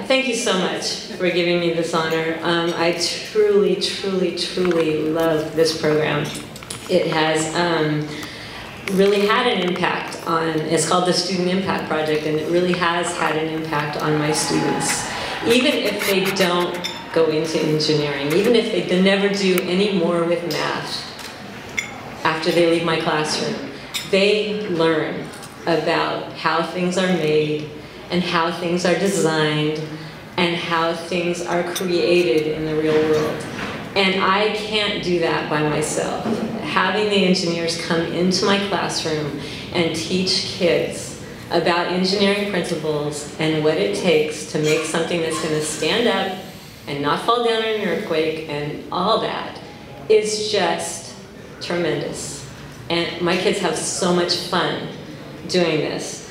thank you so much for giving me this honor. I truly, truly, truly love this program. It has really had an impact on, it's called the Student Impact Project, and it really has had an impact on my students. Even if they don't go into engineering, even if they never do any more with math after they leave my classroom, they learn about how things are made and how things are designed and how things are created in the real world. And I can't do that by myself. Having the engineers come into my classroom and teach kids about engineering principles and what it takes to make something that's going to stand up and not fall down in an earthquake and all that is just tremendous. And my kids have so much fun doing this.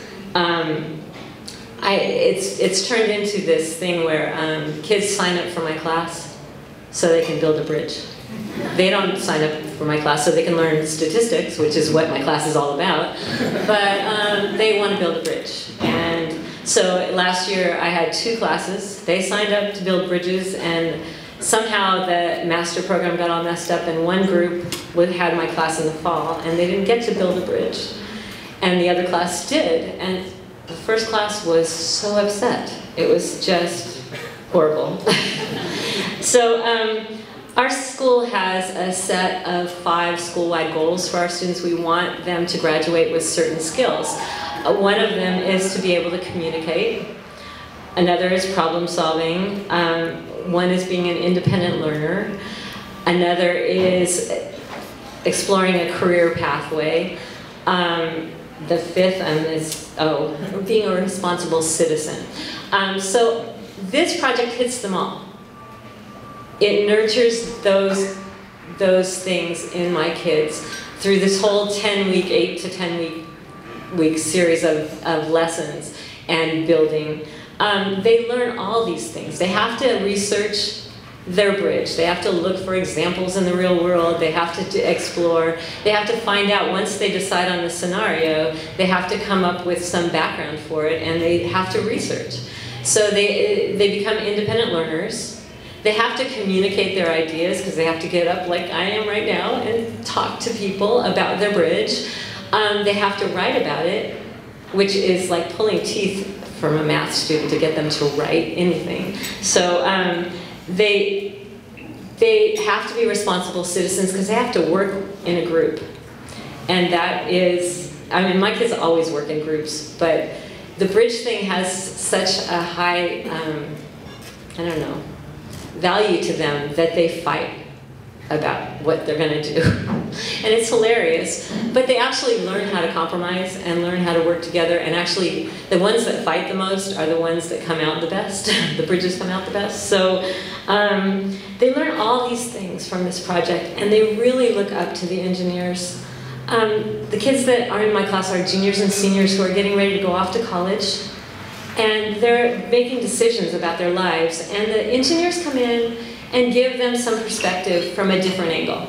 It's turned into this thing where kids sign up for my class so they can build a bridge. They don't sign up for my class so they can learn statistics, which is what my class is all about, but they want to build a bridge. And so last year I had 2 classes. They signed up to build bridges, and somehow the master program got all messed up, and one group had my class in the fall, and they didn't get to build a bridge. And the other class did, and the first class was so upset. It was just horrible. So our school has a set of 5 school-wide goals for our students. We want them to graduate with certain skills. One of them is to be able to communicate. Another is problem solving. One is being an independent learner. Another is exploring a career pathway. The 5th is being a responsible citizen. So this project hits them all. It nurtures those things in my kids through this whole 10-week, 8 to 10 week series of lessons and building. They learn all these things. They have to research their bridge. They have to look for examples in the real world. They have to explore. They have to find out, once they decide on the scenario, they have to come up with some background for it, and they have to research. So they become independent learners. They have to communicate their ideas, because they have to get up like I am right now and talk to people about their bridge. They have to write about it, which is like pulling teeth from a math student to get them to write anything. So they have to be responsible citizens, because they have to work in a group. And that is, I mean, my kids always work in groups, but the bridge thing has such a high, I don't know, value to them that they fight about what they're going to do. And it's hilarious. But they actually learn how to compromise and learn how to work together. And actually, the ones that fight the most are the ones that come out the best. The bridges come out the best. So they learn all these things from this project, and they really look up to the engineers. The kids that are in my class are juniors and seniors who are getting ready to go off to college. And they're making decisions about their lives. And the engineers come in and give them some perspective from a different angle.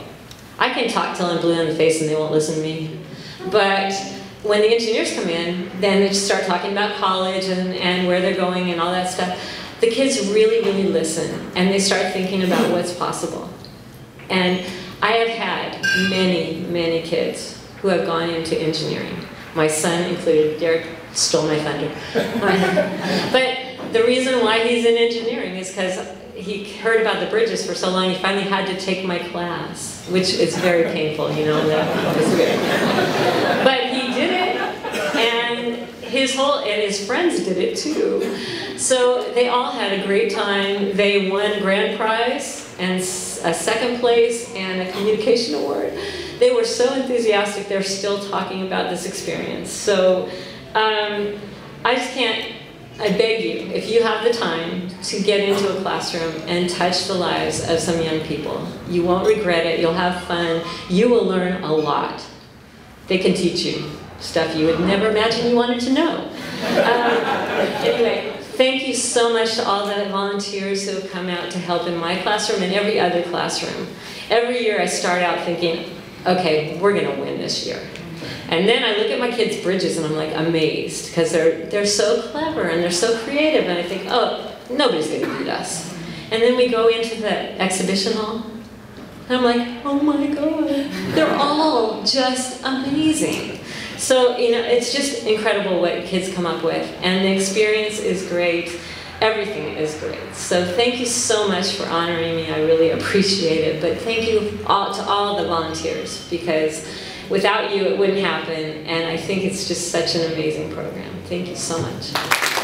I can talk till I'm blue in the face and they won't listen to me. But when the engineers come in, then they just start talking about college and where they're going and all that stuff. The kids really, really listen, and they start thinking about what's possible. And I have had many, many kids who have gone into engineering. My son included. Derek stole my thunder. But the reason why he's in engineering is because he heard about the bridges for so long, he finally had to take my class, which is very painful, you know, that was weird. But he did it, and his friends did it too. So they all had a great time. They won grand prize and a 2nd place and a communication award. They were so enthusiastic, they're still talking about this experience. So I beg you, if you have the time, to get into a classroom and touch the lives of some young people. You won't regret it, you'll have fun, you will learn a lot. They can teach you stuff you would never imagine you wanted to know. Anyway, thank you so much to all the volunteers who have come out to help in my classroom and every other classroom. Every year I start out thinking, okay, we're gonna win this year. And then I look at my kids' bridges and I'm like amazed, because they're so clever and they're so creative, and I think, oh, nobody's going to beat us. And then we go into the exhibition hall, and I'm like, oh my God, they're all just amazing. So, you know, it's just incredible what kids come up with, and the experience is great. Everything is great. So thank you so much for honoring me. I really appreciate it. But thank you to all the volunteers, because without you it wouldn't happen, and I think it's just such an amazing program. Thank you so much.